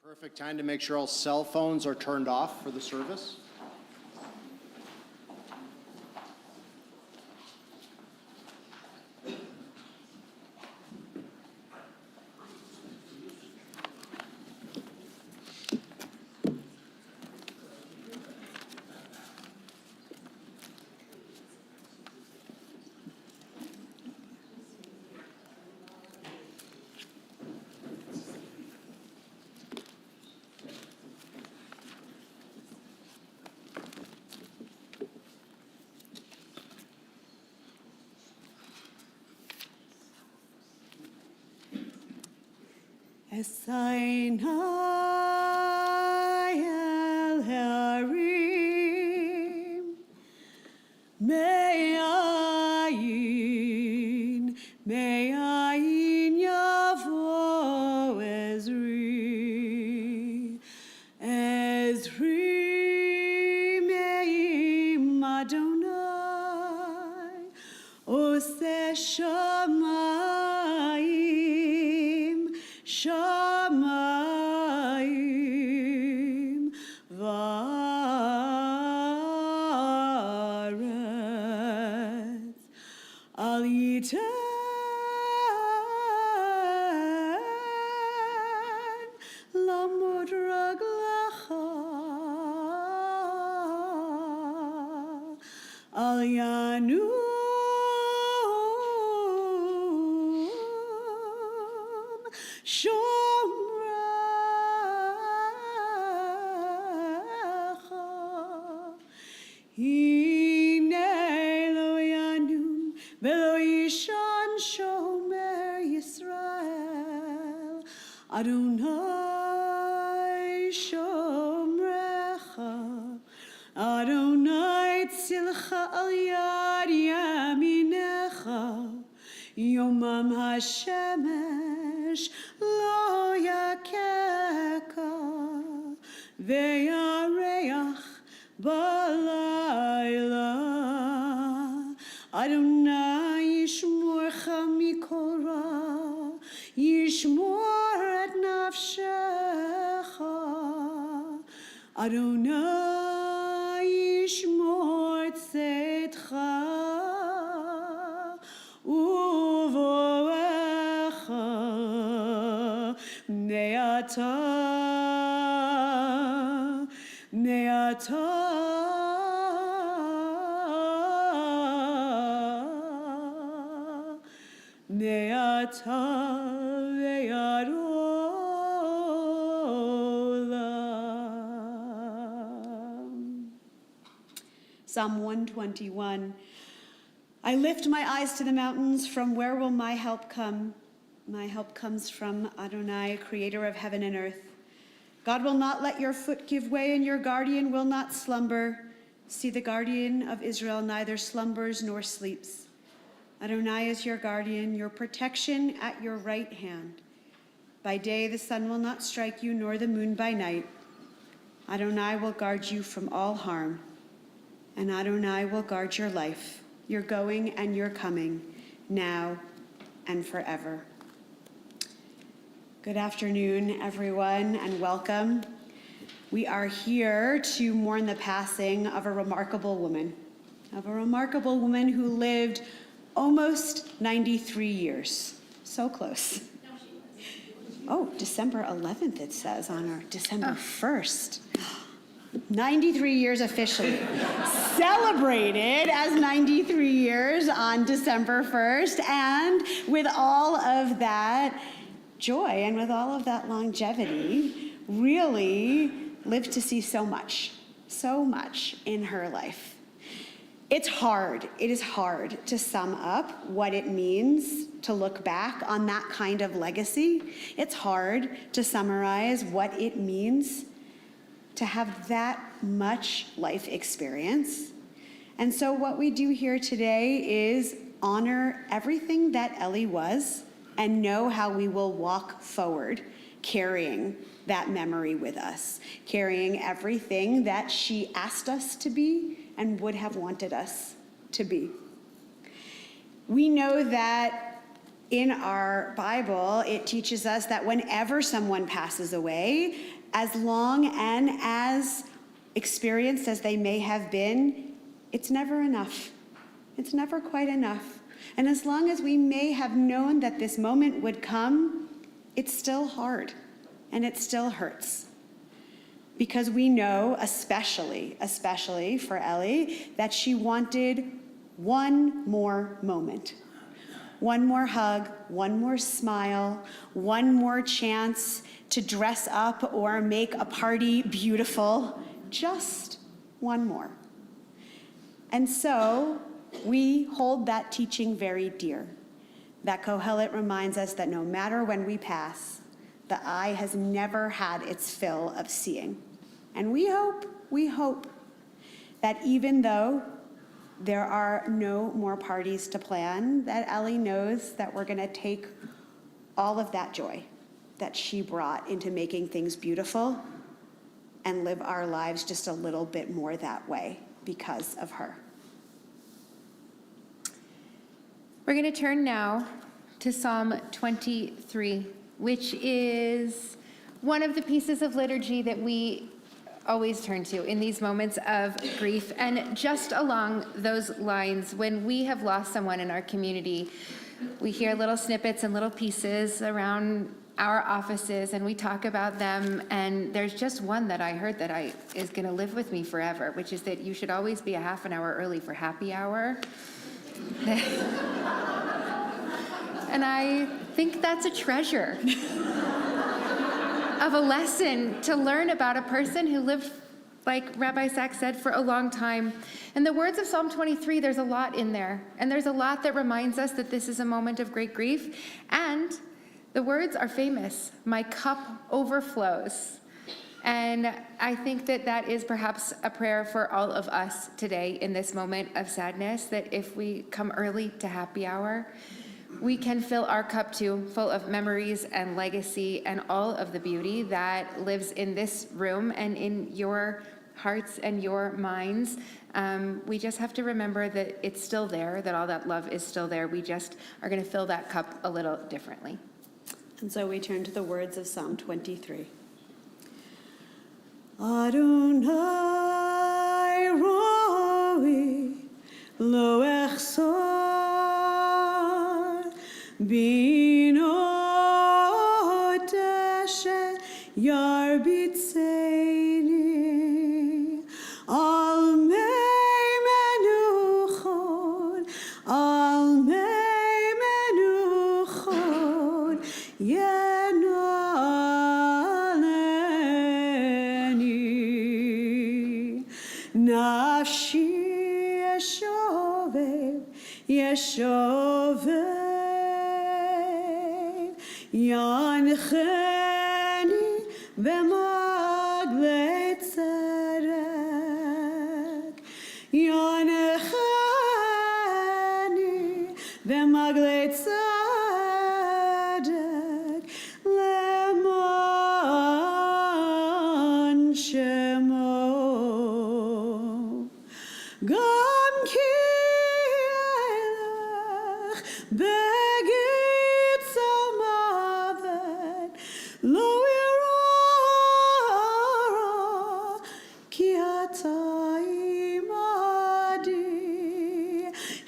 Perfect time to make sure all cell phones are turned off for the service. Esayin el harim me'ayin yavo Ezri me'im Adonai oseh shamayim va'aretz al yiten lamod raglecha al yanu Adonai shomrecha, Adonai tzilcha al yad yaminecha, Yomam hashemesh lo yakeka, ve'yareach balayla. Adonai yishmorcha mikol ra, yishmor et nafshecha. Adonai yishmor tzeitcha uvoecha me'ata ve'ad olam. Psalm 121. I lift my eyes to the mountains. From where will my help come? My help comes from Adonai, creator of heaven and earth. God will not let your foot give way, and your guardian will not slumber. See, the guardian of Israel neither slumbers nor sleeps. Adonai is your guardian, your protection at your right hand. By day the sun will not strike you, nor the moon by night. Adonai will guard you from all harm, and Adonai will guard your life, your going and your coming, now and forever. Good afternoon, everyone, and welcome. We are here to mourn the passing of a remarkable woman who lived almost 93 years. So close. Oh, December 11th, it says on our December 1st. 93 years officially. Celebrated as 93 years on December 1st. And with all of that joy and with all of that longevity, really lived to see so much in her life. It is hard to sum up what it means to look back on that kind of legacy. It's hard to summarize what it means to have that much life experience. And so what we do here today is honor everything that Ellie was and know how we will walk forward carrying that memory with us, carrying everything that she asked us to be and would have wanted us to be. We know that In our Bible, it teaches us that whenever someone passes away, as long and as experienced as they may have been, it's never enough. It's never quite enough. And as long as we may have known that this moment would come, it's still hard and it still hurts. Because we know, especially for Ellie, that she wanted one more moment. One more hug, one more smile, one more chance to dress up or make a party beautiful. Just one more. And so we hold that teaching very dear. That Kohelet reminds us that no matter when we pass, the eye has never had its fill of seeing. And we hope that even though there are no more parties to plan, that Ellie knows that we're going to take all of that joy that she brought into making things beautiful and live our lives just a little bit more that way because of her. We're going to turn now to Psalm 23, which is one of the pieces of liturgy that we always turn to in these moments of grief. And just along those lines, when we have lost someone in our community, we hear little snippets and little pieces around our offices, and we talk about them. And there's just one that I heard that is going to live with me forever, which is that you should always be a half an hour early for happy hour. And I think that's a treasure of a lesson to learn about a person who lived, like Rabbi Sachs said, for a long time. And the words of Psalm 23, there's a lot in there. And there's a lot that reminds us that this is a moment of great grief. And the words are famous. My cup overflows. And I think that that is perhaps a prayer for all of us today in this moment of sadness, that if we come early to happy hour, we can fill our cup too, full of memories and legacy and all of the beauty that lives in this room and in your hearts and your minds. We just have to remember that it's still there, that all that love is still there. We just are going to fill that cup a little differently. And so we turn to the words of Psalm 23. Adonai roi lo echsor bino teshe yarbitzeini al mei menuchot yenaleni nafshi yeshovev yancheni b'maglei tzedek yancheni b'maglei tzedek lemon shemo gam ki elach begit samavet lo irara ki ata imadi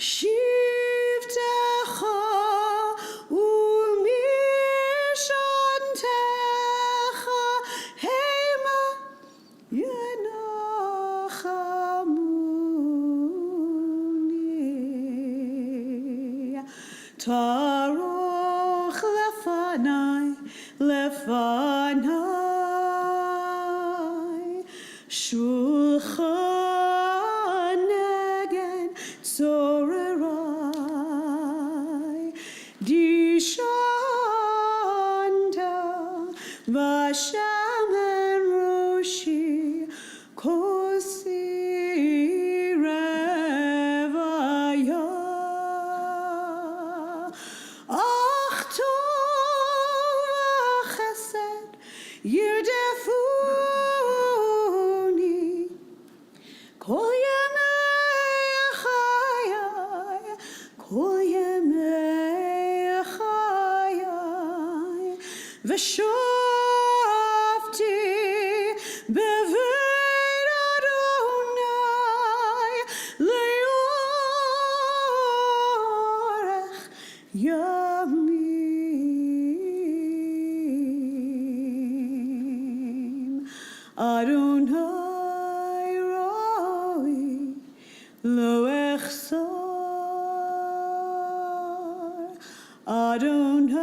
shivtecha umishantecha hema yenachamuni taroch lefanai shulchan negen tzorerai dishanta vashamen roshi kosi revaya ach tov chesed yirdefuni kol yemei chayai kol yemei chayai ושבתי בבית אדוני לאורך ימים. אדוני רואי לא אחסור, אדוני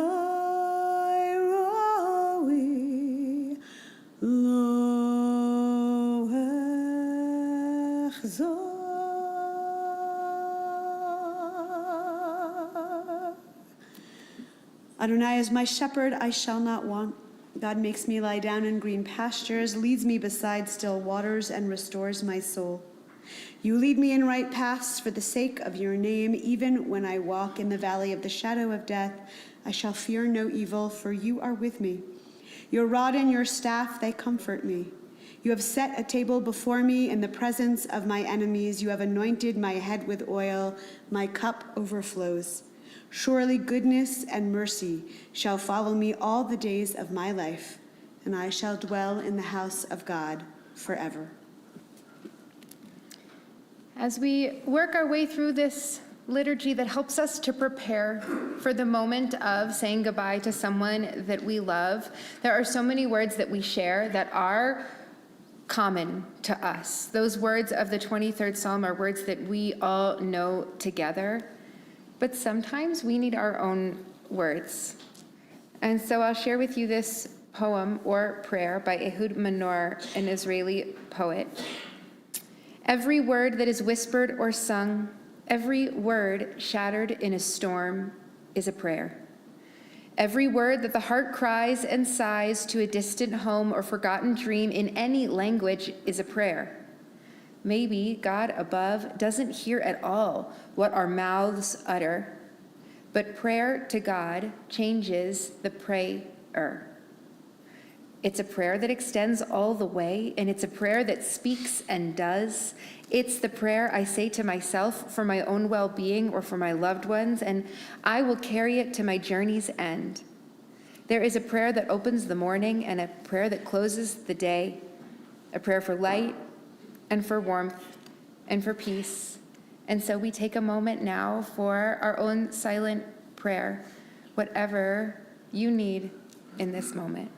רואי לא אחזור. Adonai is my shepherd, I shall not want. God makes me lie down in green pastures, leads me beside still waters, and restores my soul. You lead me in right paths for the sake of your name. Even when I walk in the valley of the shadow of death, I shall fear no evil, for you are with me. Your rod and your staff, they comfort me. You have set a table before me in the presence of my enemies. You have anointed my head with oil. My cup overflows. Surely goodness and mercy shall follow me all the days of my life, and I shall dwell in the house of God forever. As we work our way through this liturgy that helps us to prepare for the moment of saying goodbye to someone that we love, there are so many words that we share that are common to us. Those words of the 23rd Psalm are words that we all know together, but sometimes we need our own words. And so I'll share with you this poem or prayer by Ehud Manor, an Israeli poet. Every word that is whispered or sung, every word shattered in a storm is a prayer. Every word that the heart cries and sighs to a distant home or forgotten dream in any language is a prayer. Maybe God above doesn't hear at all what our mouths utter, but prayer to God changes the prayer. It's a prayer that extends all the way, and it's a prayer that speaks and does. It's the prayer I say to myself for my own well-being or for my loved ones, and I will carry it to my journey's end. There is a prayer that opens the morning and a prayer that closes the day, a prayer for light and for warmth and for peace. And so we take a moment now for our own silent prayer, whatever you need in this moment.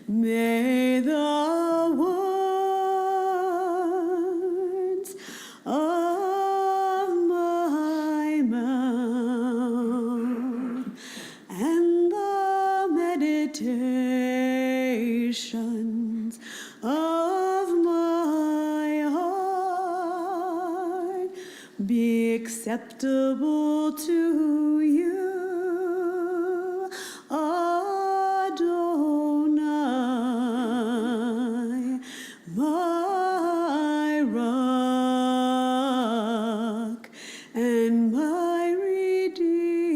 May the words of my mouth and the meditations of my heart be acceptable to you, Adonai, my rock and my redeemer.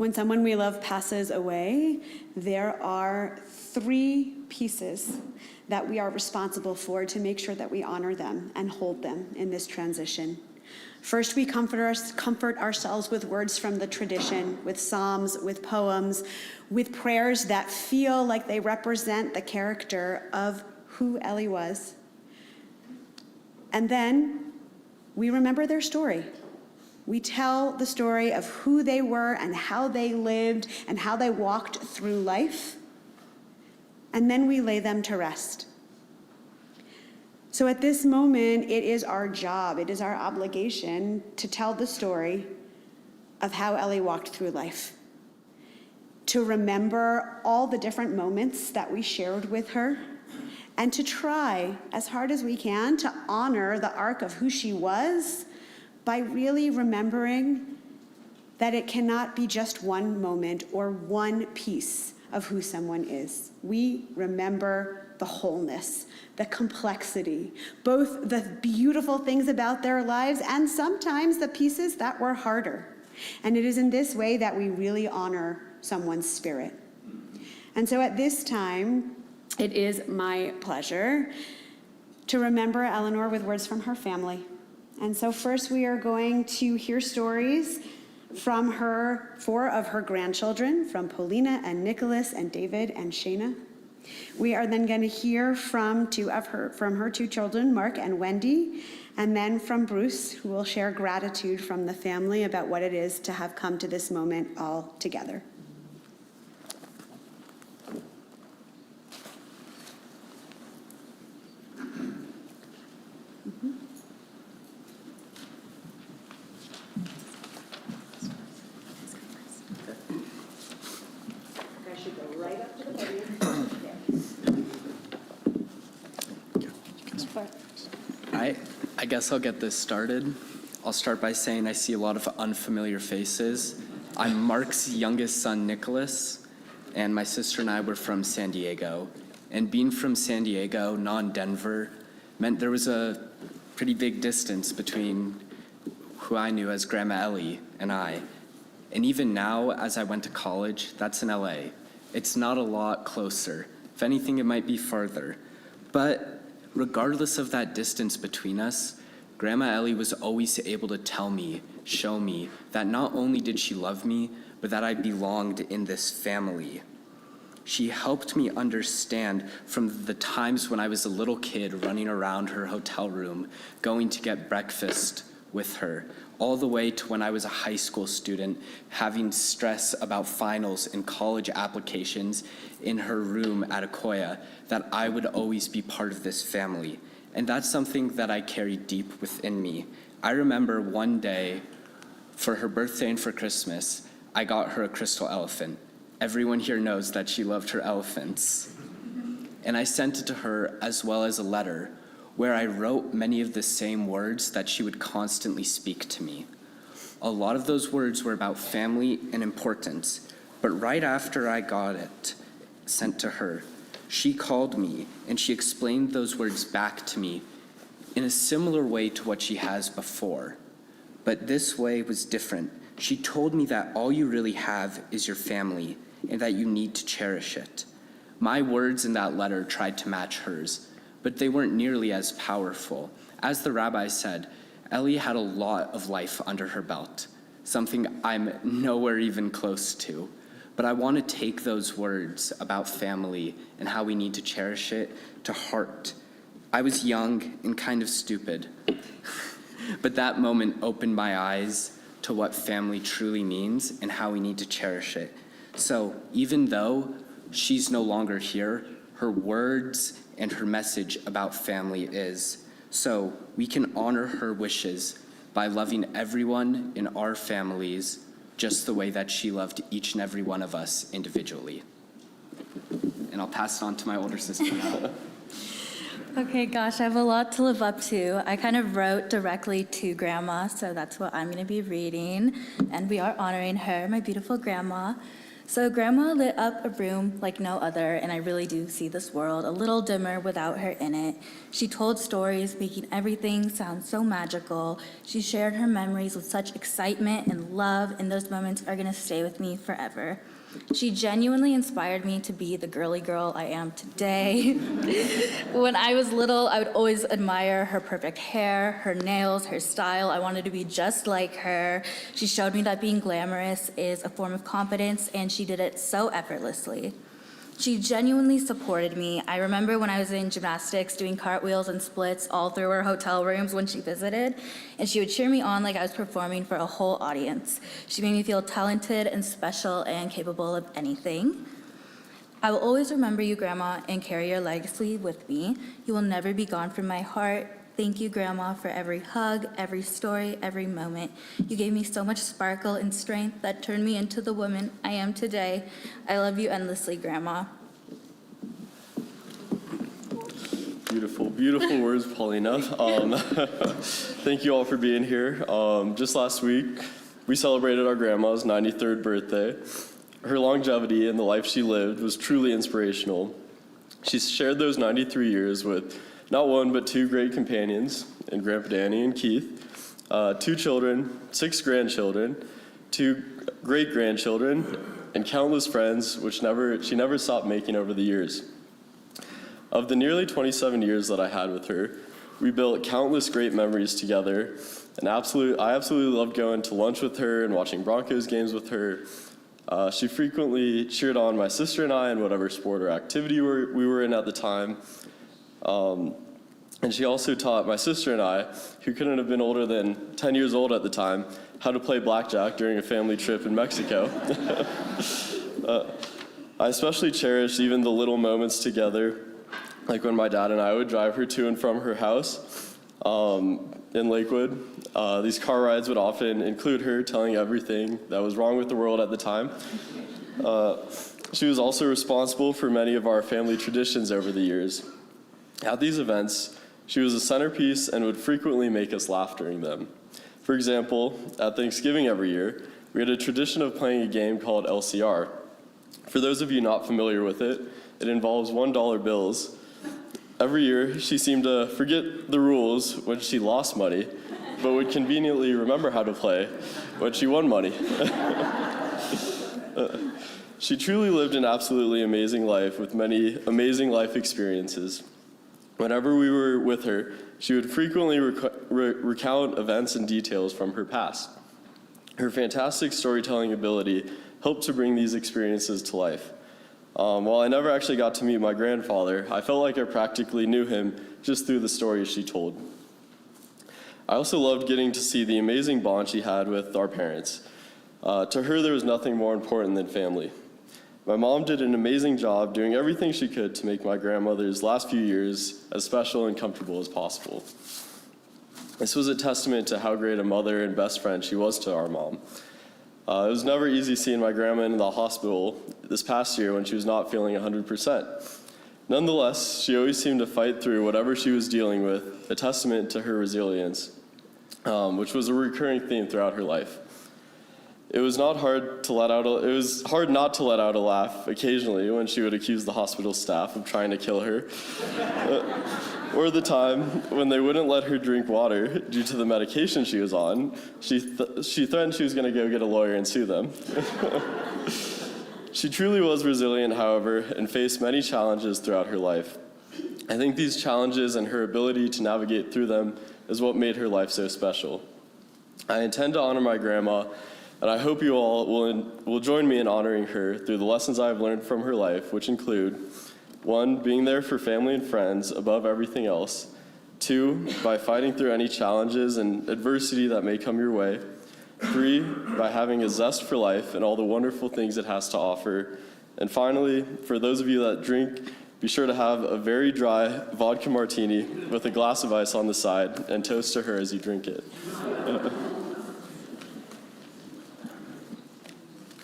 When someone we love passes away, there are 3 pieces that we are responsible for to make sure that we honor them and hold them in this transition. First, we comfort ourselves with words from the tradition, with psalms, with poems, with prayers that feel like they represent the character of who Ellie was. And then we remember their story. We tell the story of who they were and how they lived and how they walked through life. And then we lay them to rest. So at this moment, it is our job, it is our obligation to tell the story of how Ellie walked through life, to remember all the different moments that we shared with her, and to try as hard as we can to honor the arc of who she was by really remembering that it cannot be just one moment or one piece of who someone is. We remember the wholeness, the complexity, both the beautiful things about their lives and sometimes the pieces that were harder. And it is in this way that we really honor someone's spirit. And so at this time, it is my pleasure to remember Eleanor with words from her family. And so first we are going to hear stories from 4 of her grandchildren, from Paulina and Nicholas and David and Shayna. We are then going to hear from her 2 children, Mark and Wendy, and then from Bruce, who will share gratitude from the family about what it is to have come to this moment all together. I guess I'll get this started. I'll start by saying I see a lot of unfamiliar faces. I'm Mark's youngest son, Nicholas, and my sister and I were from San Diego. And being from San Diego, non-Denver, meant there was a pretty big distance between who I knew as Grandma Ellie and I. And even now, as I went to college, that's in LA. It's not a lot closer. If anything, it might be farther. But regardless of that distance between us, Grandma Ellie was always able to tell me, show me, that not only did she love me, but that I belonged in this family. She helped me understand from the times when I was a little kid running around her hotel room, going to get breakfast with her, all the way to when I was a high school student, having stress about finals and college applications in her room at Acoya, that I would always be part of this family. And that's something that I carry deep within me. I remember one day, for her birthday and for Christmas, I got her a crystal elephant. Everyone here knows that she loved her elephants. And I sent it to her as well as a letter where I wrote many of the same words that she would constantly speak to me. A lot of those words were about family and importance, but right after I got it sent to her, she called me and she explained those words back to me in a similar way to what she has before. But this way was different. She told me that all you really have is your family and that you need to cherish it. My words in that letter tried to match hers, but they weren't nearly as powerful. As the rabbi said, Ellie had a lot of life under her belt, something I'm nowhere even close to. But I want to take those words about family and how we need to cherish it to heart. I was young and kind of stupid, but that moment opened my eyes to what family truly means and how we need to cherish it. So even though she's no longer here, her words and her message about family is. So we can honor her wishes by loving everyone in our families just the way that she loved each and every one of us individually. And I'll pass it on to my older sister now. Okay, gosh, I have a lot to live up to. I kind of wrote directly to Grandma, so that's what I'm going to be reading. And we are honoring her, my beautiful grandma. So Grandma lit up a room like no other, and I really do see this world a little dimmer without her in it. She told stories, making everything sound so magical. She shared her memories with such excitement and love, and those moments are gonna stay with me forever. She genuinely inspired me to be the girly girl I am today. When I was little, I would always admire her perfect hair, her nails, her style. I wanted to be just like her. She showed me that being glamorous is a form of confidence, and she did it so effortlessly. She genuinely supported me. I remember when I was in gymnastics doing cartwheels and splits all through her hotel rooms when she visited, and she would cheer me on like I was performing for a whole audience. She made me feel talented and special and capable of anything. I will always remember you, Grandma, and carry your legacy with me. You will never be gone from my heart. Thank you, Grandma, for every hug, every story, every moment. You gave me so much sparkle and strength that turned me into the woman I am today. I love you endlessly, Grandma. Beautiful, beautiful words, Paulina. Thank you all for being here. Just last week, we celebrated our grandma's 93rd birthday. Her longevity and the life she lived was truly inspirational. She shared those 93 years with not one, but two great companions, and Grandpa Danny and Keith, 2 children, 6 grandchildren, 2 great-grandchildren, and countless friends, which she never stopped making over the years. Of the nearly 27 years that I had with her, we built countless great memories together, and I absolutely loved going to lunch with her and watching Broncos games with her. She frequently cheered on my sister and I in whatever sport or activity we were in at the time. And she also taught my sister and I, who couldn't have been older than 10 years old at the time, how to play blackjack during a family trip in Mexico. I especially cherished even the little moments together, like when my dad and I would drive her to and from her house in Lakewood. These car rides would often include her telling everything that was wrong with the world at the time. She was also responsible for many of our family traditions over the years. At these events, she was a centerpiece and would frequently make us laugh during them. For example, at Thanksgiving every year, we had a tradition of playing a game called LCR. For those of you not familiar with it, it involves $1 bills. Every year, she seemed to forget the rules when she lost money, but would conveniently remember how to play when she won money. She truly lived an absolutely amazing life with many amazing life experiences. Whenever we were with her, she would frequently recount events and details from her past. Her fantastic storytelling ability helped to bring these experiences to life. While I never actually got to meet my grandfather, I felt like I practically knew him just through the stories she told. I also loved getting to see the amazing bond she had with our parents. To her, there was nothing more important than family. My mom did an amazing job doing everything she could to make my grandmother's last few years as special and comfortable as possible. This was a testament to how great a mother and best friend she was to our mom. It was never easy seeing my grandma in the hospital this past year when she was not feeling 100%. Nonetheless, she always seemed to fight through whatever she was dealing with, a testament to her resilience, which was a recurring theme throughout her life. It was hard not to let out a laugh occasionally when she would accuse the hospital staff of trying to kill her, or the time when they wouldn't let her drink water due to the medication she was on. She threatened she was going to go get a lawyer and sue them. She truly was resilient, however, and faced many challenges throughout her life. I think these challenges and her ability to navigate through them is what made her life so special. I intend to honor my grandma, and I hope you all will join me in honoring her through the lessons I have learned from her life, which include 1, being there for family and friends above everything else. 2, by fighting through any challenges and adversity that may come your way. 3, by having a zest for life and all the wonderful things it has to offer. And finally, for those of you that drink, be sure to have a very dry vodka martini with a glass of ice on the side and toast to her as you drink it.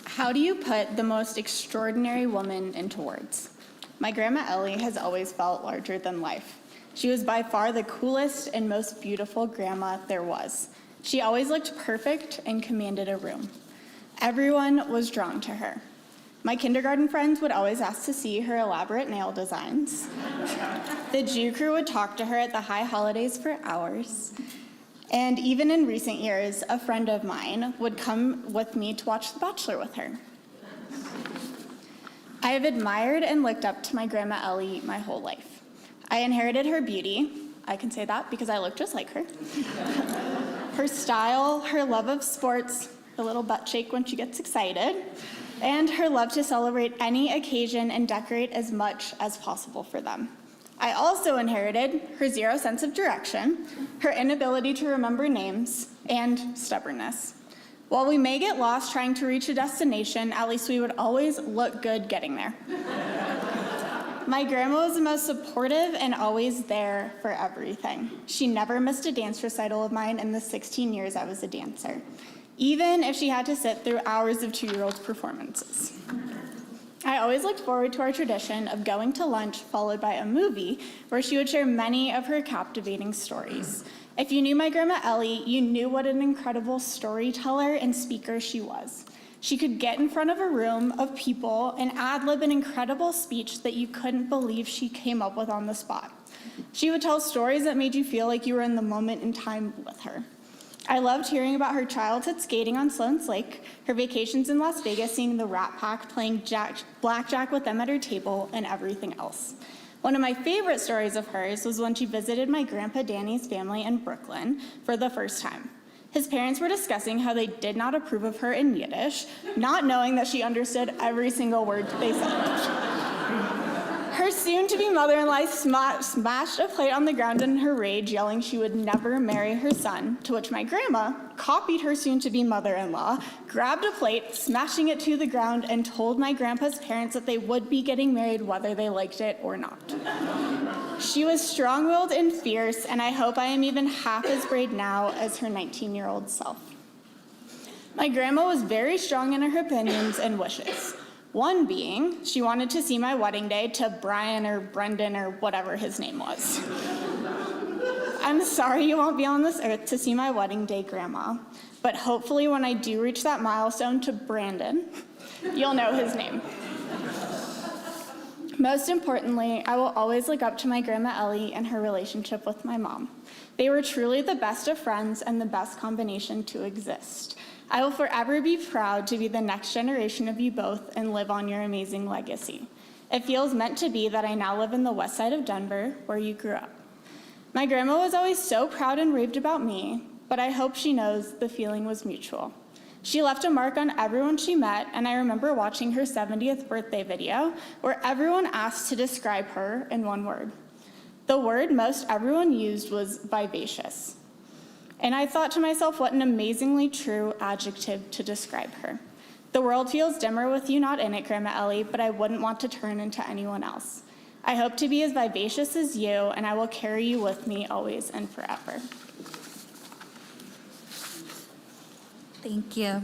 How do you put the most extraordinary woman into words? My grandma Ellie has always felt larger than life. She was by far the coolest and most beautiful grandma there was. She always looked perfect and commanded a room. Everyone was drawn to her. My kindergarten friends would always ask to see her elaborate nail designs. The Jew crew would talk to her at the high holidays for hours. And even in recent years, a friend of mine would come with me to watch The Bachelor with her. I have admired and looked up to my Grandma Ellie my whole life. I inherited her beauty. I can say that because I look just like her. Her style, her love of sports, her little butt shake when she gets excited, and her love to celebrate any occasion and decorate as much as possible for them. I also inherited her zero sense of direction, her inability to remember names, and stubbornness. While we may get lost trying to reach a destination, at least we would always look good getting there. My grandma was the most supportive and always there for everything. She never missed a dance recital of mine in the 16 years I was a dancer, even if she had to sit through hours of 2-year-old performances. I always looked forward to our tradition of going to lunch followed by a movie where she would share many of her captivating stories. If you knew my Grandma Ellie, you knew what an incredible storyteller and speaker she was. She could get in front of a room of people and ad-lib an incredible speech that you couldn't believe she came up with on the spot. She would tell stories that made you feel like you were in the moment in time with her. I loved hearing about her childhood skating on Sloan's Lake, her vacations in Las Vegas seeing the Rat Pack, playing blackjack with them at her table, and everything else. One of my favorite stories of hers was when she visited my Grandpa Danny's family in Brooklyn for the first time. His parents were discussing how they did not approve of her in Yiddish, not knowing that she understood every single word they said. Her soon-to-be mother-in-law smashed a plate on the ground in her rage, yelling she would never marry her son, to which my grandma copied her soon-to-be mother-in-law, grabbed a plate, smashing it to the ground, and told my grandpa's parents that they would be getting married whether they liked it or not. She was strong-willed and fierce, and I hope I am even half as brave now as her 19-year-old self. My grandma was very strong in her opinions and wishes. One being, she wanted to see my wedding day to Brian or Brendan or whatever his name was. I'm sorry you won't be on this earth to see my wedding day, Grandma, but hopefully when I do reach that milestone to Brandon, you'll know his name. Most importantly, I will always look up to my Grandma Ellie and her relationship with my mom. They were truly the best of friends and the best combination to exist. I will forever be proud to be the next generation of you both and live on your amazing legacy. It feels meant to be that I now live in the west side of Denver, where you grew up. My grandma was always so proud and raved about me, but I hope she knows the feeling was mutual. She left a mark on everyone she met, and I remember watching her 70th birthday video where everyone asked to describe her in one word. The word most everyone used was vivacious. And I thought to myself, what an amazingly true adjective to describe her. The world feels dimmer with you not in it, Grandma Ellie, but I wouldn't want to turn into anyone else. I hope to be as vivacious as you, and I will carry you with me always and forever. Thank you.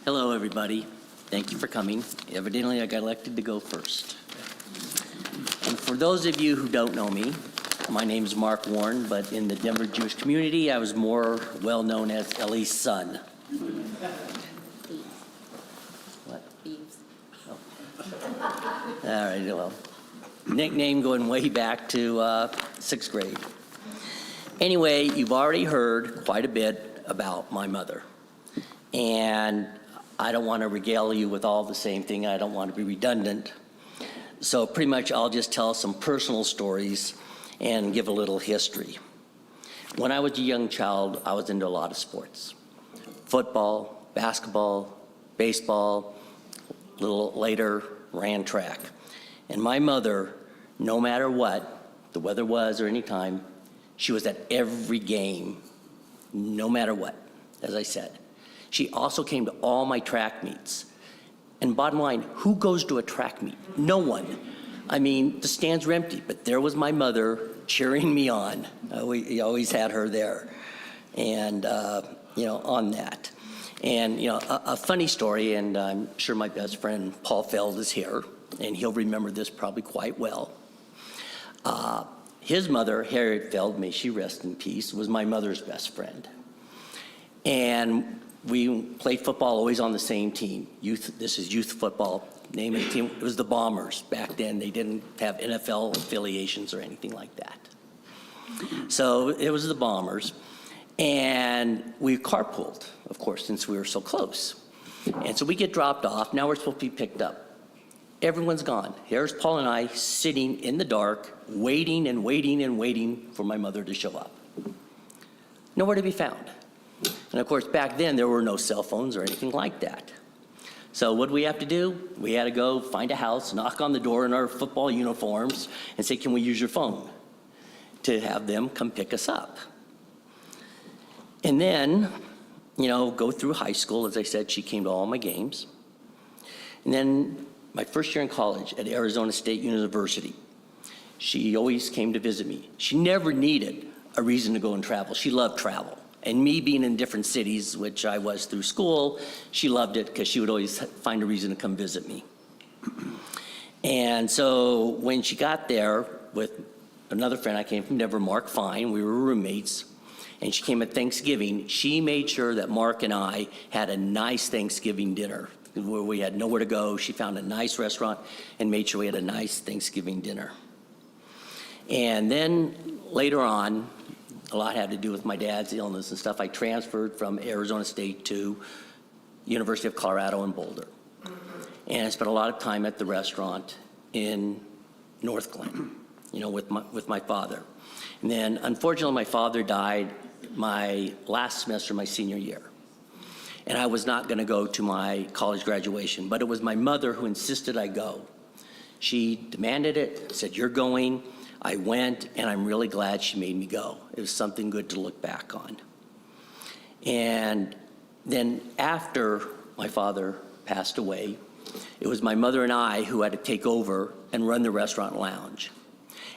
Hello, everybody. Thank you for coming. Evidently, I got elected to go first. And for those of you who don't know me, my name is Mark Warren, but in the Denver Jewish community, I was more well known as Ellie's son. What? Oh. All right, well, nickname going way back to 6th grade. Anyway, you've already heard quite a bit about my mother. And I don't want to regale you with all the same thing. I don't want to be redundant. So pretty much I'll just tell some personal stories and give a little history. When I was a young child, I was into a lot of sports. Football, basketball, baseball, a little later ran track. And my mother, no matter what the weather was or any time, she was at every game, no matter what, as I said. She also came to all my track meets. And bottom line, who goes to a track meet? No one. I mean, the stands were empty, but there was my mother cheering me on. We always had her there, and on that. And a funny story, and I'm sure my best friend Paul Feld is here, and he'll remember this probably quite well. His mother, Harriet Feld, may she rest in peace, was my mother's best friend. And we played football always on the same team. This is youth football. Name of the team, it was the Bombers. Back then, they didn't have NFL affiliations or anything like that. So it was the Bombers. And we carpooled, of course, since we were so close. And so we get dropped off. Now we're supposed to be picked up. Everyone's gone. Here's Paul and I sitting in the dark, waiting and waiting and waiting for my mother to show up. Nowhere to be found. And of course, back then, there were no cell phones or anything like that. So what did we have to do? We had to go find a house, knock on the door in our football uniforms, and say, can we use your phone? To have them come pick us up. And then, go through high school. As I said, she came to all my games. And then my first year in college at Arizona State University, she always came to visit me. She never needed a reason to go and travel. She loved travel. And me being in different cities, which I was through school, she loved it because she would always find a reason to come visit me. And so when she got there with another friend I came from, Denver, Mark Fine, we were roommates, and she came at Thanksgiving, she made sure that Mark and I had a nice Thanksgiving dinner where we had nowhere to go. She found a nice restaurant and made sure we had a nice Thanksgiving dinner. And then later on, a lot had to do with my dad's illness and stuff. I transferred from Arizona State to University of Colorado in Boulder. And I spent a lot of time at the restaurant in North Glen, with my father. And then, unfortunately, my father died my last semester, my senior year. And I was not going to go to my college graduation, but it was my mother who insisted I go. She demanded it, said, you're going. I went, and I'm really glad she made me go. It was something good to look back on. And then after my father passed away, it was my mother and I who had to take over and run the restaurant lounge.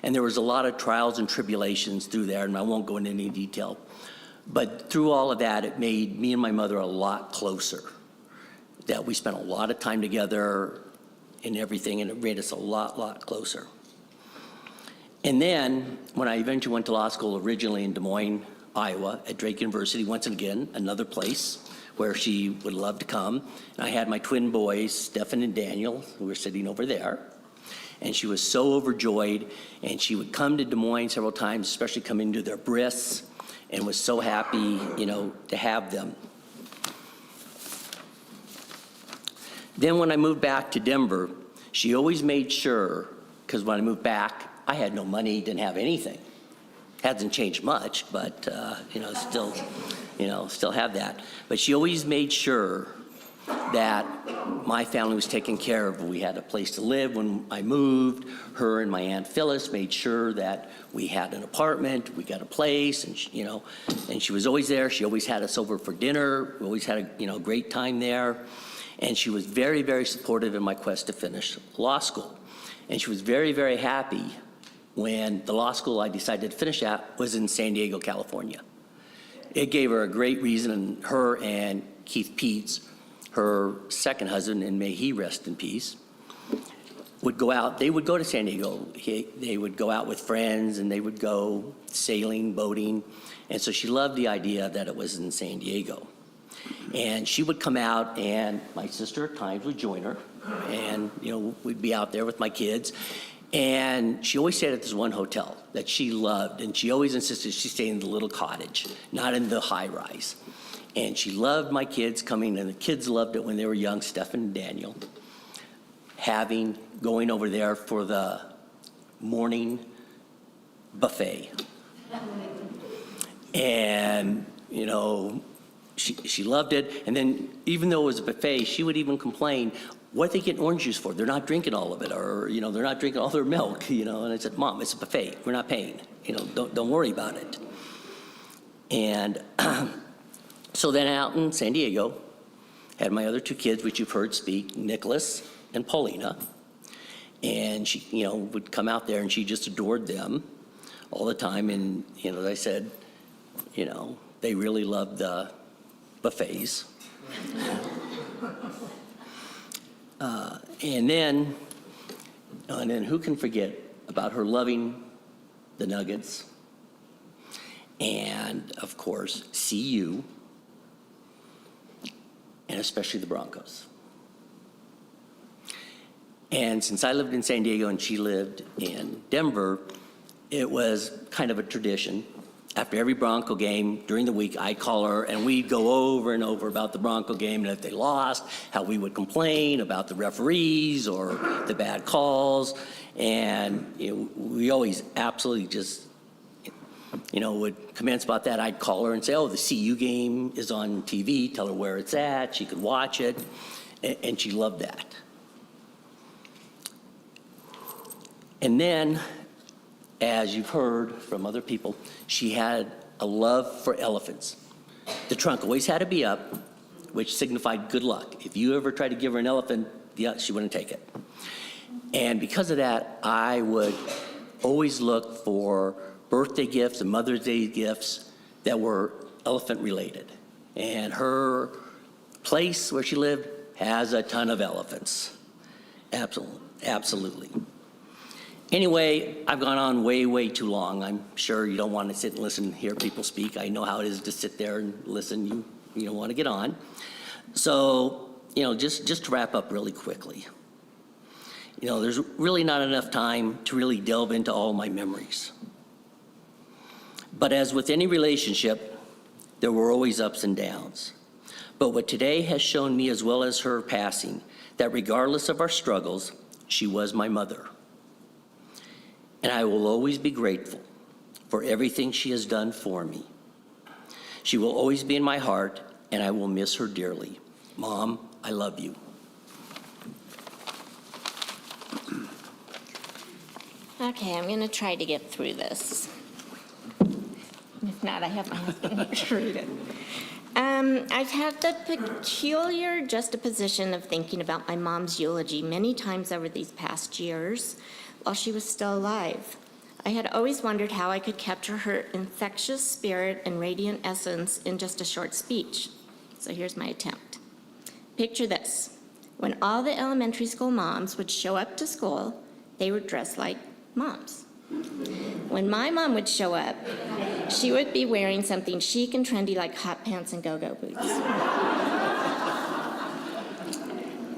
And there was a lot of trials and tribulations through there, and I won't go into any detail. But through all of that, it made me and my mother a lot closer. That we spent a lot of time together and everything, and it made us a lot closer. And then, when I eventually went to law school, originally in Des Moines, Iowa, at Drake University, once again, another place where she would love to come. And I had my twin boys, Stefan and Daniel, who were sitting over there. And she was so overjoyed, and she would come to Des Moines several times, especially come into their bris, and was so happy, to have them. Then when I moved back to Denver, she always made sure, because when I moved back, I had no money, didn't have anything. Hasn't changed much, but, still have that. But she always made sure that my family was taken care of. We had a place to live when I moved. Her and my Aunt Phyllis made sure that we had an apartment, we got a place, and she was always there. She always had us over for dinner. We always had a great time there. And she was very, very supportive in my quest to finish law school. And she was very, very happy when the law school I decided to finish at was in San Diego, California. It gave her a great reason, and her and Keith Peets, her second husband, and may he rest in peace, would go out. They would go to San Diego. They would go out with friends, and they would go sailing, boating. And so she loved the idea that it was in San Diego. And she would come out, and my sister at times would join her, and we'd be out there with my kids. And she always stayed at this one hotel that she loved, and she always insisted she stay in the little cottage, not in the high rise. And she loved my kids coming, and the kids loved it when they were young, Stefan and Daniel, going over there for the morning buffet. And, she loved it. And then even though it was a buffet, she would even complain, what are they getting orange juice for? They're not drinking all of it, or, they're not drinking all their milk, And I said, Mom, it's a buffet. We're not paying. Don't worry about it. And so then out in San Diego, had my other two kids, which you've heard speak, Nicholas and Paulina. And she, would come out there and she just adored them all the time. And, as I said, they really loved the buffets. And then who can forget about her loving the Nuggets and, of course, CU, and especially the Broncos. And since I lived in San Diego and she lived in Denver, it was kind of a tradition. After every Bronco game during the week, I'd call her and we'd go over and over about the Bronco game and if they lost, how we would complain about the referees or the bad calls. And we always absolutely just, would commence about that. I'd call her and say, oh, the CU game is on TV, tell her where it's at, she could watch it, and she loved that. And then, as you've heard from other people, she had a love for elephants. The trunk always had to be up, which signified good luck. If you ever tried to give her an elephant, she wouldn't take it. And because of that, I would always look for birthday gifts and Mother's Day gifts that were elephant related. And her place where she lived has a ton of elephants. Absolutely. Anyway, I've gone on way, way too long. I'm sure you don't want to sit and listen and hear people speak. I know how it is to sit there and listen. You don't want to get on. So, just to wrap up really quickly. There's really not enough time to really delve into all my memories. But as with any relationship, there were always ups and downs. But what today has shown me, as well as her passing, that regardless of our struggles, she was my mother. And I will always be grateful for everything she has done for me. She will always be in my heart, and I will miss her dearly. Mom, I love you. Okay, I'm going to try to get through this. If not, I have my husband here to read it. I've had the peculiar juxtaposition of thinking about my mom's eulogy many times over these past years while she was still alive. I had always wondered how I could capture her infectious spirit and radiant essence in just a short speech. So here's my attempt. Picture this. When all the elementary school moms would show up to school, they were dressed like moms. When my mom would show up, she would be wearing something chic and trendy like hot pants and go-go boots.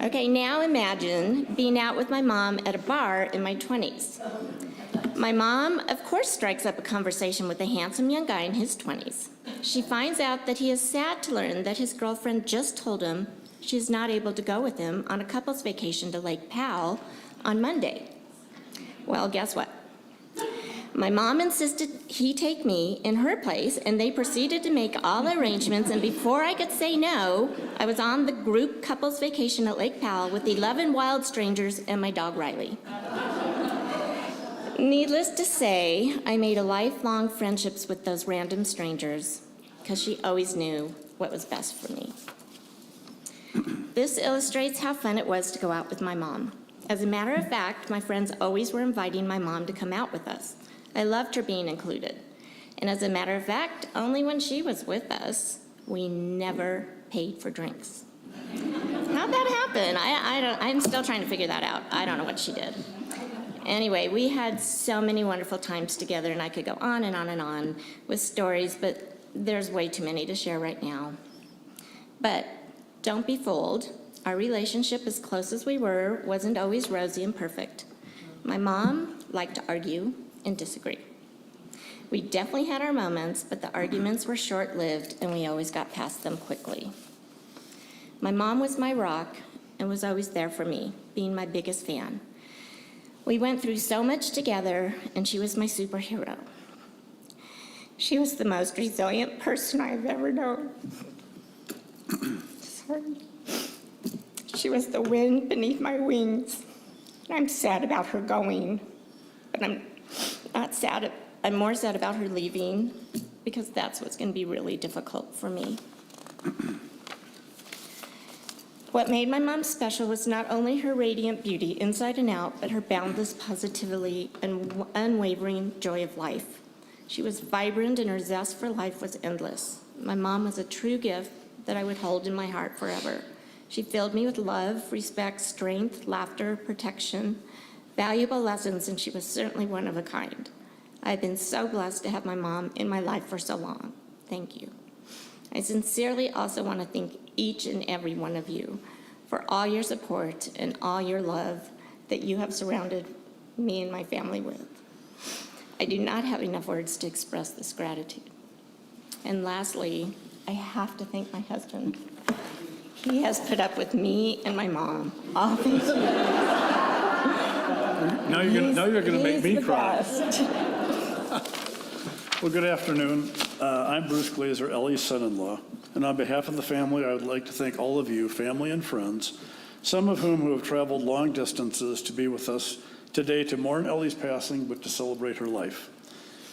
Okay, now imagine being out with my mom at a bar in my 20s. My mom, of course, strikes up a conversation with a handsome young guy in his 20s. She finds out that he is sad to learn that his girlfriend just told him she's not able to go with him on a couple's vacation to Lake Powell on Monday. Well, guess what? My mom insisted he take me in her place, and they proceeded to make all the arrangements, and before I could say no, I was on the group couples vacation at Lake Powell with 11 wild strangers and my dog Riley. Needless to say, I made a lifelong friendships with those random strangers because she always knew what was best for me. This illustrates how fun it was to go out with my mom. As a matter of fact, my friends always were inviting my mom to come out with us. I loved her being included. And as a matter of fact, only when she was with us, we never paid for drinks. How'd that happen? I'm still trying to figure that out. I don't know what she did. Anyway, we had so many wonderful times together, and I could go on and on and on with stories, but there's way too many to share right now. But don't be fooled. Our relationship, as close as we were, wasn't always rosy and perfect. My mom liked to argue and disagree. We definitely had our moments, but the arguments were short-lived, and we always got past them quickly. My mom was my rock and was always there for me, being my biggest fan. We went through so much together, and she was my superhero. She was the most resilient person I've ever known. Sorry. She was the wind beneath my wings. I'm sad about her going, but I'm more sad about her leaving, because that's what's going to be really difficult for me. What made my mom special was not only her radiant beauty inside and out, but her boundless positivity and unwavering joy of life. She was vibrant and her zest for life was endless. My mom was a true gift that I would hold in my heart forever. She filled me with love, respect, strength, laughter, protection, valuable lessons, and she was certainly one of a kind. I've been so blessed to have my mom in my life for so long. Thank you. I sincerely also want to thank each and every one of you for all your support and all your love that you have surrounded me and my family with. I do not have enough words to express this gratitude. And lastly, I have to thank my husband. He has put up with me and my mom all these years. Now you're going to make me cry. Best. Well, good afternoon. I'm Bruce Glazer, Ellie's son-in-law. And on behalf of the family, I would like to thank all of you, family and friends, some of whom who have traveled long distances to be with us today to mourn Ellie's passing, but to celebrate her life.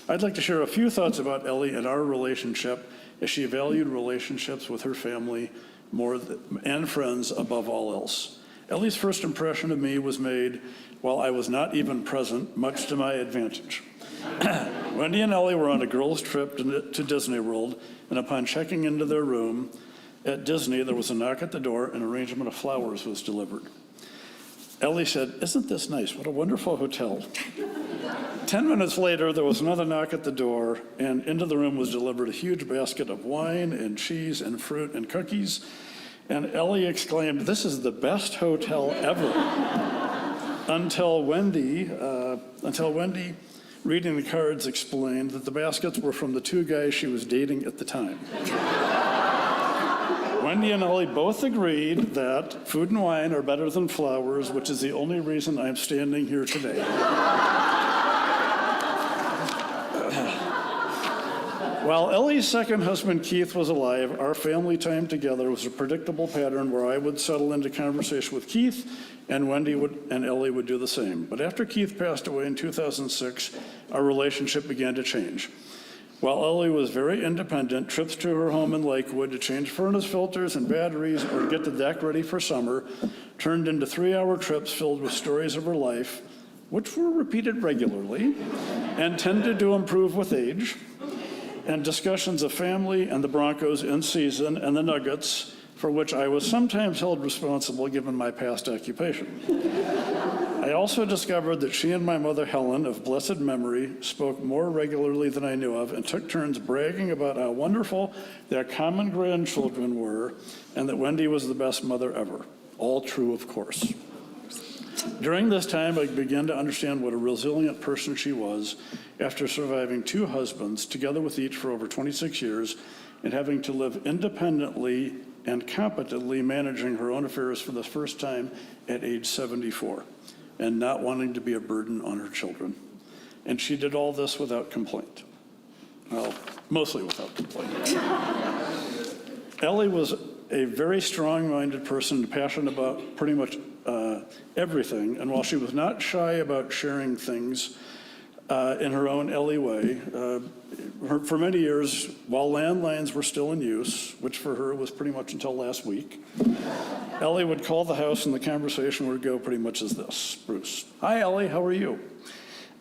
I'd like to share a few thoughts about Ellie and our relationship, as she valued relationships with her family and friends above all else. Ellie's first impression of me was made while I was not even present, much to my advantage. Wendy and Ellie were on a girls' trip to Disney World, and upon checking into their room at Disney, there was a knock at the door and an arrangement of flowers was delivered. Ellie said, "Isn't this nice? What a wonderful hotel." 10 minutes later, there was another knock at the door, and into the room was delivered a huge basket of wine and cheese and fruit and cookies. And Ellie exclaimed, "This is the best hotel ever." until Wendy, reading the cards, explained that the baskets were from the two guys she was dating at the time. Wendy and Ellie both agreed that food and wine are better than flowers, which is the only reason I'm standing here today. While Ellie's second husband, Keith, was alive, our family time together was a predictable pattern where I would settle into conversation with Keith, and Wendy and Ellie would do the same. But after Keith passed away in 2006, our relationship began to change. While Ellie was very independent, trips to her home in Lakewood to change furnace filters and batteries or get the deck ready for summer turned into 3-hour trips filled with stories of her life, which were repeated regularly and tended to improve with age, and discussions of family and the Broncos in season and the Nuggets, for which I was sometimes held responsible given my past occupation. I also discovered that she and my mother, Helen, of blessed memory, spoke more regularly than I knew of and took turns bragging about how wonderful their common grandchildren were and that Wendy was the best mother ever. All true, of course. During this time, I began to understand what a resilient person she was after surviving 2 husbands, together with each for over 26 years, and having to live independently and competently managing her own affairs for the first time at age 74, and not wanting to be a burden on her children. And she did all this without complaint. Well, mostly without complaint. Ellie was a very strong-minded person, passionate about pretty much everything, and while she was not shy about sharing things in her own Ellie way, for many years, while landlines were still in use, which for her was pretty much until last week, Ellie would call the house and the conversation would go pretty much as this. Bruce: "Hi, Ellie, how are you?"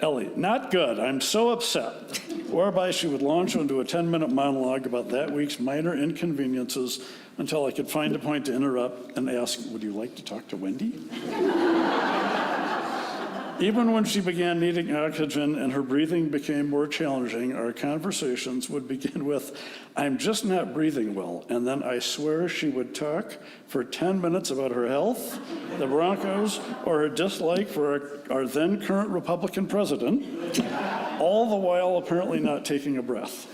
Ellie: "Not good, I'm so upset." Whereby she would launch into a 10-minute monologue about that week's minor inconveniences until I could find a point to interrupt and ask, "Would you like to talk to Wendy?" Even when she began needing oxygen and her breathing became more challenging, our conversations would begin with, "I'm just not breathing well." And then I swear she would talk for 10 minutes about her health, the Broncos, or her dislike for our then current Republican president, all the while apparently not taking a breath.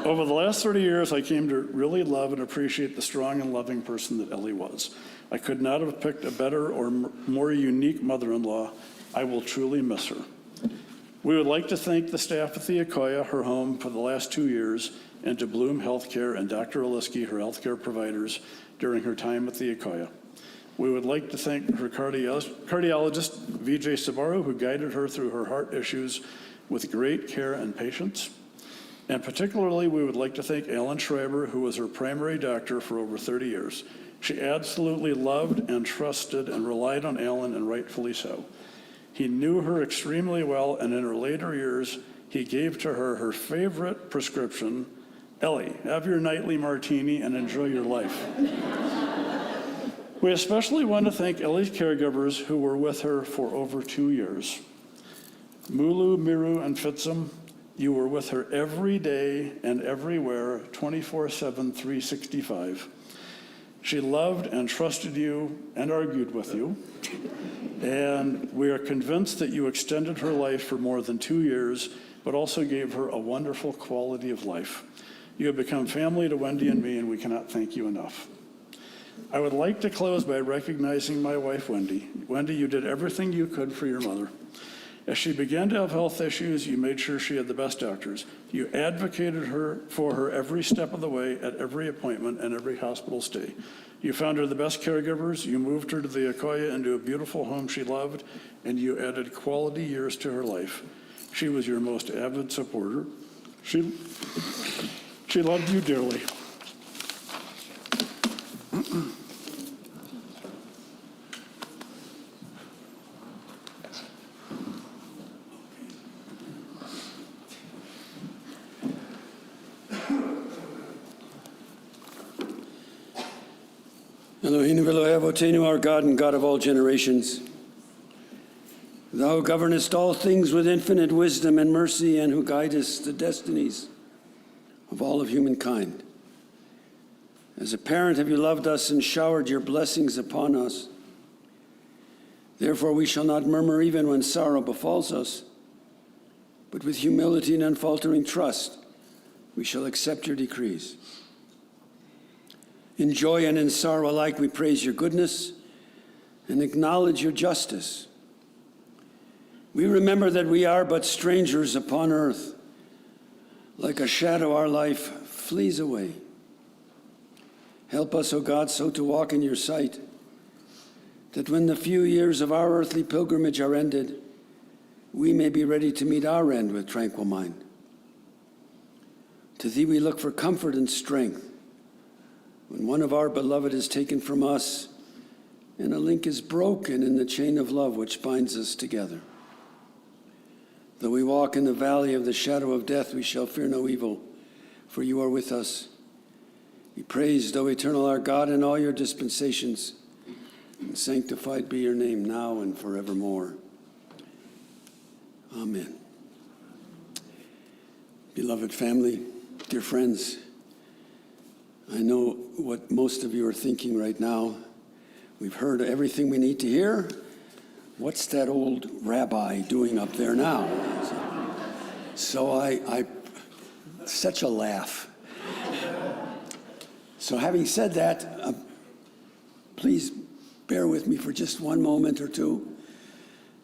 Over the last 30 years, I came to really love and appreciate the strong and loving person that Ellie was. I could not have picked a better or more unique mother-in-law. I will truly miss her. We would like to thank the staff at the Acoya, her home, for the last 2 years, and to Bloom Healthcare and Dr. Oliski, her healthcare providers, during her time at the Acoya. We would like to thank her cardiologist, Vijay Sabaru, who guided her through her heart issues with great care and patience. And particularly, we would like to thank Alan Schreiber, who was her primary doctor for over 30 years. She absolutely loved and trusted and relied on Alan, and rightfully so. He knew her extremely well, and in her later years, he gave to her her favorite prescription: Ellie, have your nightly martini and enjoy your life. We especially want to thank Ellie's caregivers who were with her for over 2 years. Mulu, Miru, and Fitzum, you were with her every day and everywhere, 24/7, 365. She loved and trusted you and argued with you. And we are convinced that you extended her life for more than 2 years, but also gave her a wonderful quality of life. You have become family to Wendy and me, and we cannot thank you enough. I would like to close by recognizing my wife, Wendy. Wendy, you did everything you could for your mother. As she began to have health issues, you made sure she had the best doctors. You advocated for her every step of the way at every appointment and every hospital stay. You found her the best caregivers, you moved her to the Acoya into a beautiful home she loved, and you added quality years to her life. She was your most avid supporter. She loved you dearly. Elohim Elohe Avotenu, our God and God of all generations. Thou governest all things with infinite wisdom and mercy, and who guidest the destinies of all of humankind. As a parent have you loved us and showered your blessings upon us. Therefore we shall not murmur even when sorrow befalls us, but with humility and unfaltering trust we shall accept your decrees. In joy and in sorrow alike we praise your goodness and acknowledge your justice. We remember that we are but strangers upon earth. Like a shadow our life flees away. Help us, O God, so to walk in your sight, that when the few years of our earthly pilgrimage are ended, we may be ready to meet our end with tranquil mind. To thee we look for comfort and strength when one of our beloved is taken from us and a link is broken in the chain of love which binds us together. Though we walk in the valley of the shadow of death, we shall fear no evil, for you are with us. Be praised, O eternal our God, in all your dispensations, and sanctified be your name now and forevermore. Amen. Beloved family, dear friends, I know what most of you are thinking right now. We've heard everything we need to hear. What's that old rabbi doing up there now? So I such a laugh. So having said that, please bear with me for just one moment or two.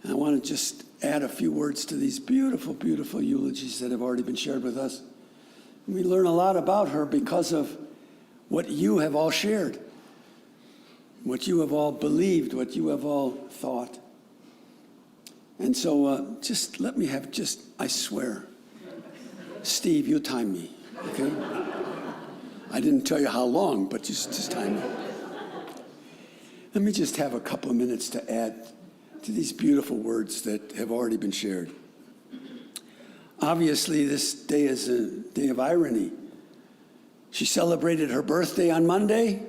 And I want to just add a few words to these beautiful, beautiful eulogies that have already been shared with us. We learn a lot about her because of what you have all shared, what you have all believed, what you have all thought. And so just let me have I swear, Steve, you time me, okay? I didn't tell you how long, but just time me. Let me just have a couple of minutes to add to these beautiful words that have already been shared. Obviously, this day is a day of irony. She celebrated her birthday on Monday,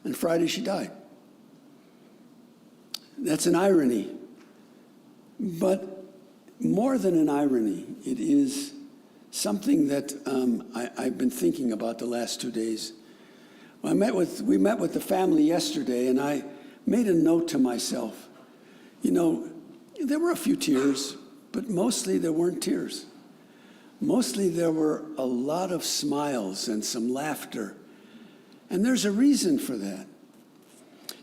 and Friday she died. That's an irony. But more than an irony, it is something that I've been thinking about the last 2 days. We met with the family yesterday, and I made a note to myself. You know, there were a few tears, but mostly there weren't tears. Mostly there were a lot of smiles and some laughter. And there's a reason for that.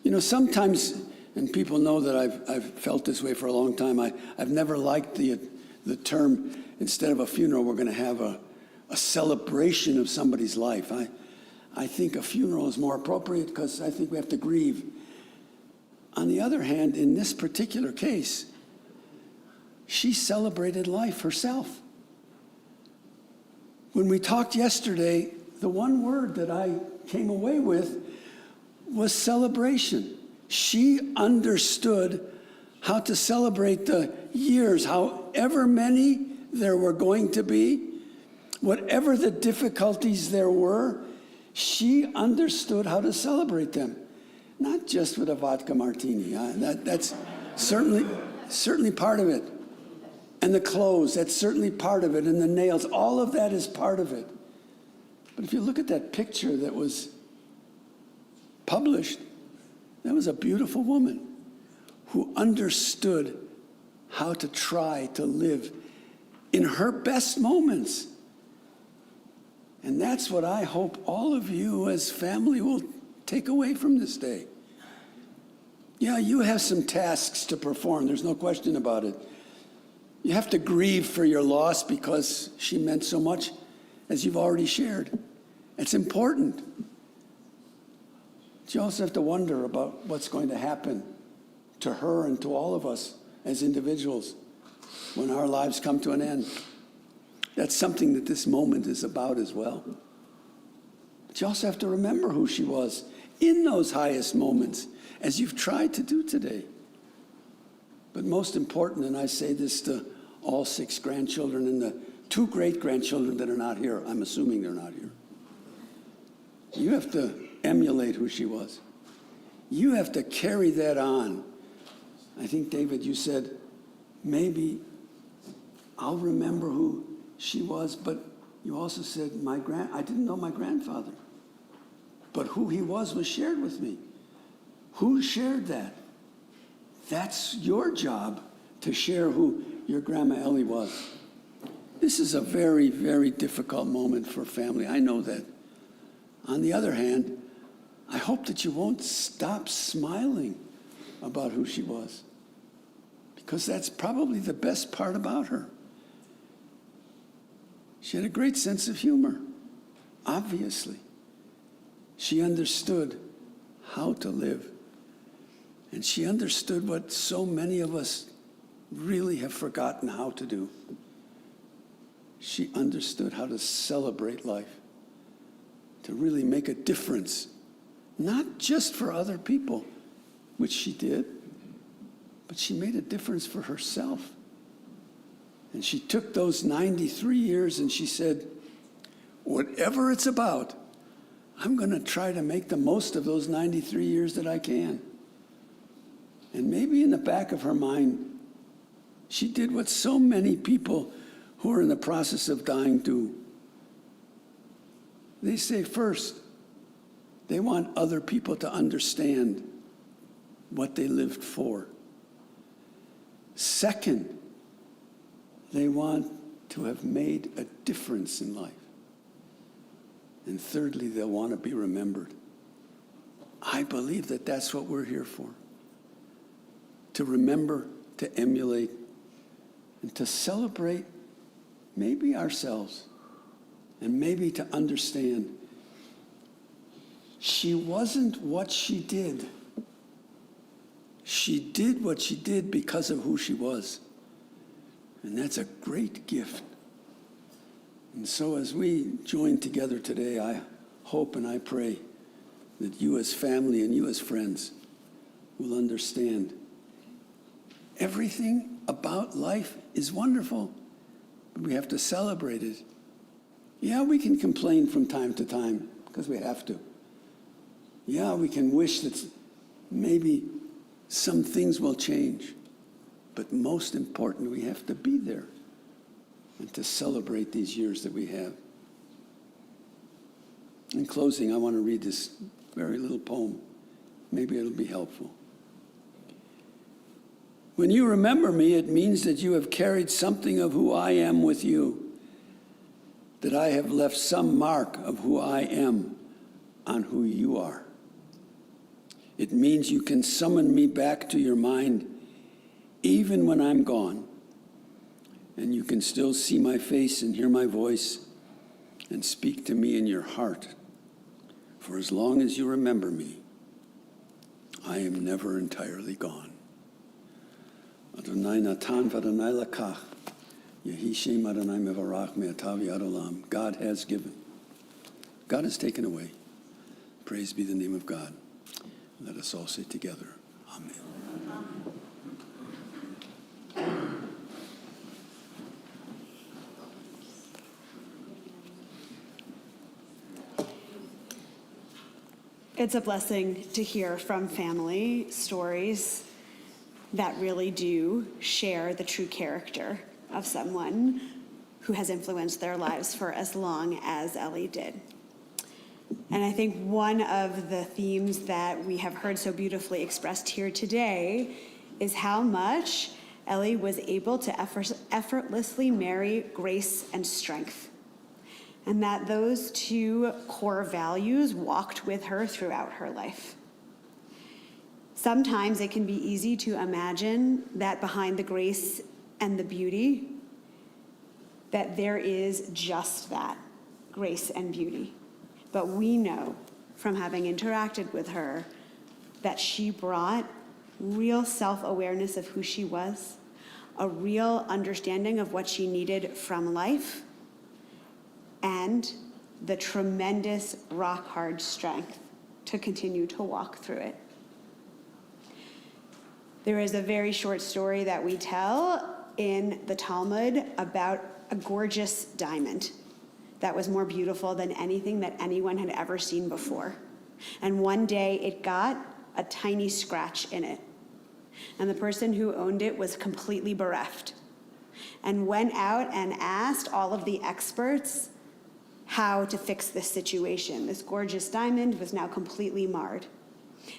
You know, sometimes, and people know that I've felt this way for a long time, I've never liked the term, instead of a funeral, we're going to have a celebration of somebody's life. I think a funeral is more appropriate because I think we have to grieve. On the other hand, in this particular case, she celebrated life herself. When we talked yesterday, the one word that I came away with was celebration. She understood how to celebrate the years, however many there were going to be, whatever the difficulties there were, she understood how to celebrate them. Not just with a vodka martini. That's certainly part of it. And the clothes, that's certainly part of it. And the nails, all of that is part of it. But if you look at that picture that was published, that was a beautiful woman who understood how to try to live in her best moments. And that's what I hope all of you as family will take away from this day. Yeah, you have some tasks to perform. There's no question about it. You have to grieve for your loss because she meant so much, as you've already shared. It's important. But you also have to wonder about what's going to happen to her and to all of us as individuals when our lives come to an end. That's something that this moment is about as well. But you also have to remember who she was in those highest moments, as you've tried to do today. But most important, and I say this to all 6 grandchildren and the 2 great-grandchildren that are not here, I'm assuming they're not here. You have to emulate who she was. You have to carry that on. I think, David, you said, maybe I'll remember who she was, but you also said, I didn't know my grandfather. But who he was shared with me. Who shared that? That's your job, to share who your Grandma Ellie was. This is a very, very difficult moment for family. I know that. On the other hand, I hope that you won't stop smiling about who she was, because that's probably the best part about her. She had a great sense of humor, obviously. She understood how to live. And she understood what so many of us really have forgotten how to do. She understood how to celebrate life, to really make a difference, not just for other people, which she did, but she made a difference for herself. And she took those 93 years and she said, whatever it's about, I'm going to try to make the most of those 93 years that I can. And maybe in the back of her mind, she did what so many people who are in the process of dying do. They say first, they want other people to understand what they lived for. Second, they want to have made a difference in life. And thirdly, they'll want to be remembered. I believe that that's what we're here for. To remember, to emulate, and to celebrate maybe ourselves, and maybe to understand she wasn't what she did. She did what she did because of who she was. And that's a great gift. And so as we join together today, I hope and I pray that you as family and you as friends will understand everything about life is wonderful, but we have to celebrate it. Yeah, we can complain from time to time because we have to. Yeah, we can wish that maybe some things will change. But most important, we have to be there and to celebrate these years that we have. In closing, I want to read this very little poem. Maybe it'll be helpful. When you remember me, it means that you have carried something of who I am with you, that I have left some mark of who I am on who you are. It means you can summon me back to your mind even when I'm gone, and you can still see my face and hear my voice and speak to me in your heart. For as long as you remember me, I am never entirely gone. Adonai natan v'Adonai lakach, Yehi Shem Adonai mevarach me'atav yad olam. God has given. God has taken away. Praise be the name of God. Let us all say together, Amen. It's a blessing to hear from family stories that really do share the true character of someone who has influenced their lives for as long as Ellie did. And I think one of the themes that we have heard so beautifully expressed here today is how much Ellie was able to effortlessly marry grace and strength, and that those two core values walked with her throughout her life. Sometimes it can be easy to imagine that behind the grace and the beauty, that there is just that, grace and beauty. But we know from having interacted with her that she brought real self-awareness of who she was, a real understanding of what she needed from life, and the tremendous rock-hard strength to continue to walk through it. There is a very short story that we tell in the Talmud about a gorgeous diamond that was more beautiful than anything that anyone had ever seen before. And one day it got a tiny scratch in it. And the person who owned it was completely bereft and went out and asked all of the experts how to fix this situation. This gorgeous diamond was now completely marred.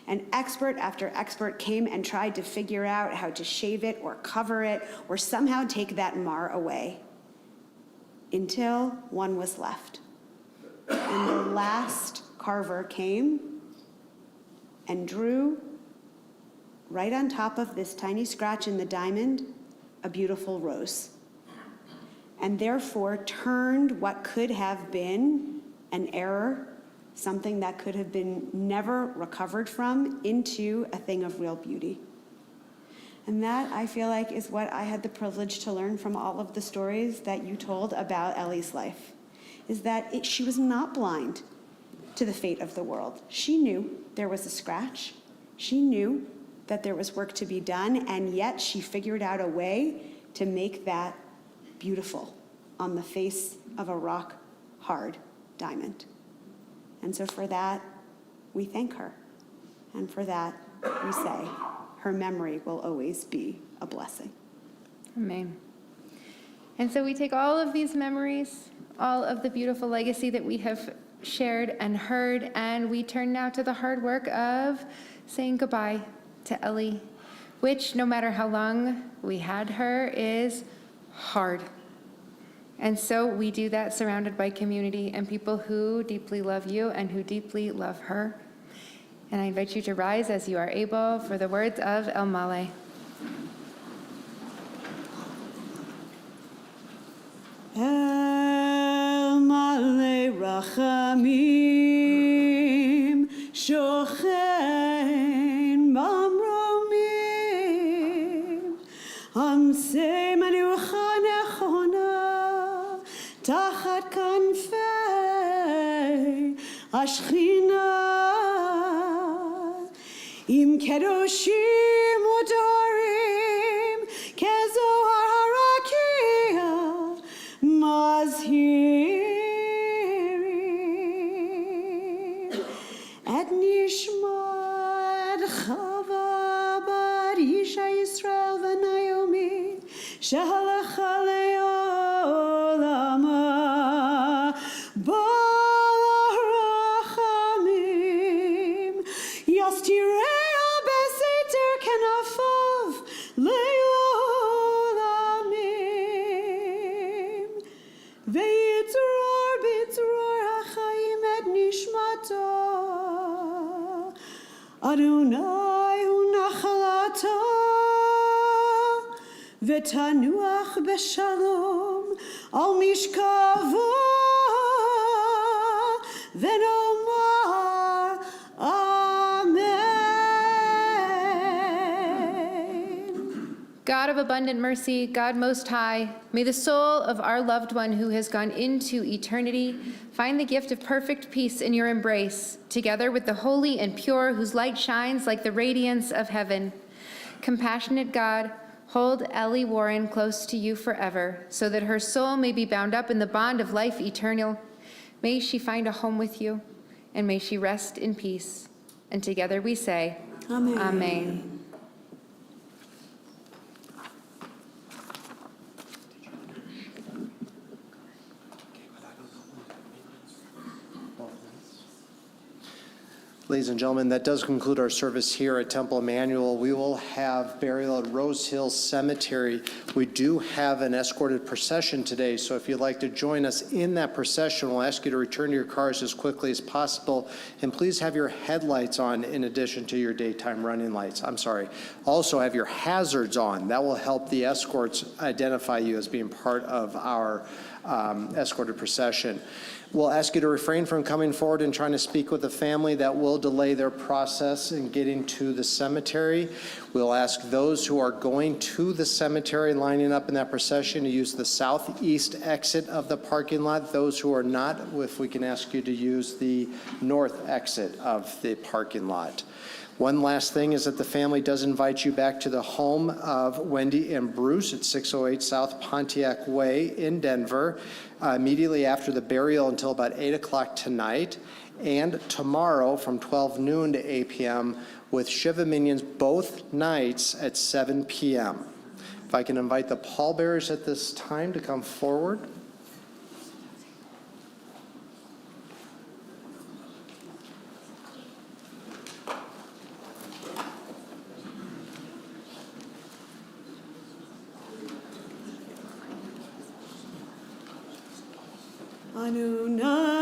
And expert after expert came and tried to figure out how to shave it or cover it or somehow take that mar away, until one was left. And the last carver came and drew right on top of this tiny scratch in the diamond a beautiful rose, and therefore turned what could have been an error, something that could have been never recovered from, into a thing of real beauty. And that, I feel like, is what I had the privilege to learn from all of the stories that you told about Ellie's life, is that she was not blind to the fate of the world. She knew there was a scratch. She knew that there was work to be done, and yet she figured out a way to make that beautiful on the face of a rock-hard diamond. And so for that, we thank her. And for that, we say, her memory will always be a blessing. Amen. And so we take all of these memories, all of the beautiful legacy that we have shared and heard, and we turn now to the hard work of saying goodbye to Ellie, which, no matter how long we had her, is hard. And so we do that surrounded by community and people who deeply love you and who deeply love her. And I invite you to rise as you are able for the words of El Male. El Male Rachamim Shochen Bamromim Amsei Manucha Nechona Tachat Kanfei Ashchina Im Kedoshim Udorim Kezohar Harakia Mazhirim Et Nishmat Chava Bar Isha Yisrael Naomi Shehalacha Le'olama Balachamim Yastirei Adonai hu nachalato v'tanuach b'shalom al mishkavo v'nomar amen. God of abundant mercy, God most high, may the soul of our loved one who has gone into eternity find the gift of perfect peace in your embrace, together with the holy and pure whose light shines like the radiance of heaven. Compassionate God, hold Ellie Warren close to you forever, so that her soul may be bound up in the bond of life eternal. May she find a home with you, and may she rest in peace. And together we say, Amen. Amen. Ladies and gentlemen, that does conclude our service here at Temple Emmanuel. We will have burial at Rose Hill Cemetery. We do have an escorted procession today, so if you'd like to join us in that procession, we'll ask you to return to your cars as quickly as possible, and please have your headlights on in addition to your daytime running lights. I'm sorry. Also have your hazards on. That will help the escorts identify you as being part of our escorted procession. We'll ask you to refrain from coming forward and trying to speak with the family. That will delay their process in getting to the cemetery. We'll ask those who are going to the cemetery, lining up in that procession, to use the southeast exit of the parking lot. Those who are not, if we can ask you to use the north exit of the parking lot. One last thing is that the family does invite you back to the home of Wendy and Bruce at 608 South Pontiac Way in Denver immediately after the burial until about 8 o'clock tonight, and tomorrow from 12 noon to 8 p.m. with Shiva Minions both nights at 7 p.m. If I can invite the pallbearers at this time to come forward. Anuna